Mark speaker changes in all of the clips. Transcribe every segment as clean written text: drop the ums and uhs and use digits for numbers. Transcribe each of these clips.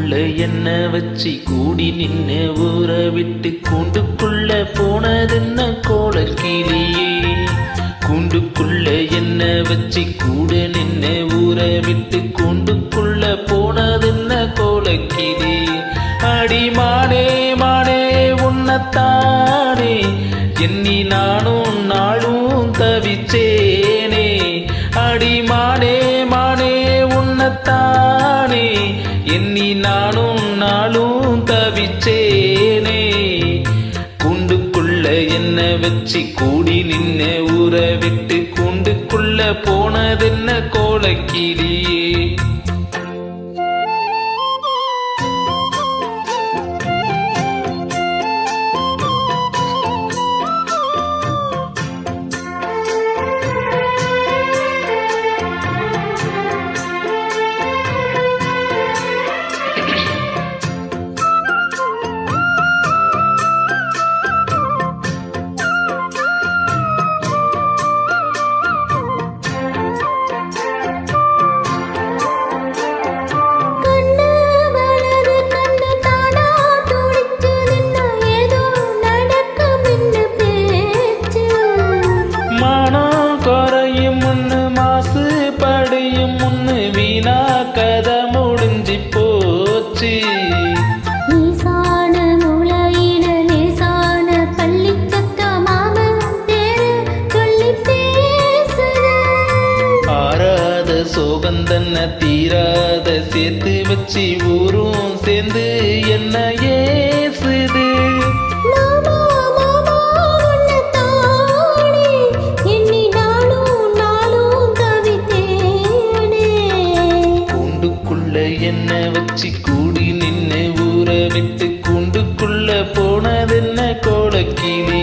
Speaker 1: கூண்டுக்குள்ள என்ன வச்சு கூடி நின்ன ஊற விட்டு கூண்டுக்குள்ள போனதென்ன கோலக்கிளியே. கூண்டுக்குள்ள என்ன வச்சு கூட நின்ன ஊற விட்டு கூண்டுக்குள்ள போனதென்ன கோலக்கிளி. அடி மானே மானே உன்னத்தானே எண்ணி நானும் நாளும் தவிச்சேனே. அடி மானே மானே உன்னத்தானே எண்ணி நானும் நாளும் தவிச்சேனே. கூண்டுக்குள்ள என்ன வச்சு கூடி நின்ன ஊற விட்டு கூண்டுக்குள்ள போனதென்ன கோலக்கிளியே. சோகந்தன்ன தீராத சேர்த்து வச்சு ஊரும் சேர்ந்து என்ன ஏசுது. கூண்டுக்குள்ள என்ன வச்சு கூடி நின்னு ஊற விட்டு கூண்டுக்குள்ள போனதென்ன கோலக்கிளியே.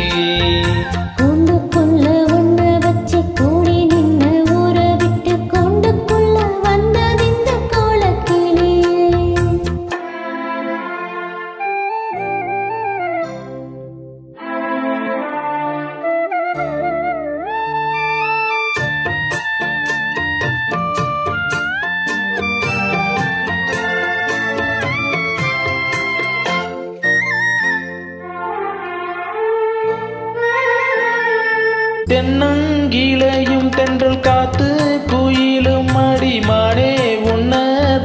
Speaker 1: தென்னங்கிளையும் தென்றல் காத்து குயிலும் அடிமானே உன்ன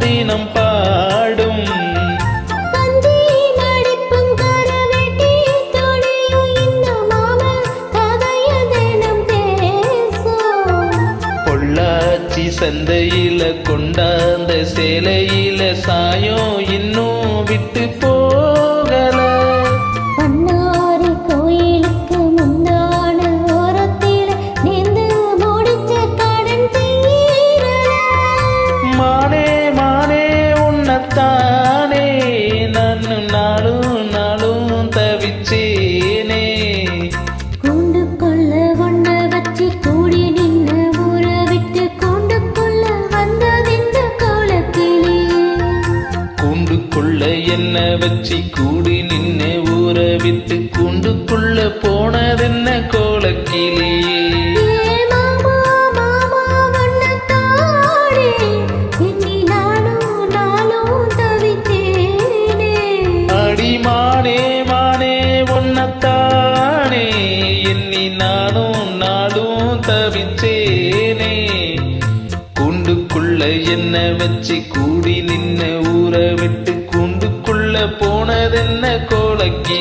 Speaker 1: தினம் பாடும். பொள்ளாச்சி சந்தையில கொண்டாந்த சேலையில சாயம் இன்னும் விட்டு போகல. தானே நான் நாளும் நாளும் தவிச்சேனே.
Speaker 2: கூண்டுக்குள்ள ஒண்ண வச்சு கூடி நின்ன ஊற விட்டு கூண்டுக்குள்ள வந்ததென்ன கோலக்கிளியே.
Speaker 1: கூண்டுக்குள்ள என்ன வச்சு கூடி நின்ன ஊற விட்டு கூண்டுக்குள்ள போனதென்ன கோலக்கிளியே. மானே மானே உன்னத்தானே எண்ணி நானும் நாளும் தவிச்சேனே. கூண்டுக்குள்ள என்ன வச்சு கூடி நின்ன ஊற விட்டு கூண்டுக்குள்ள போனதென்ன கோலக்கிளியே.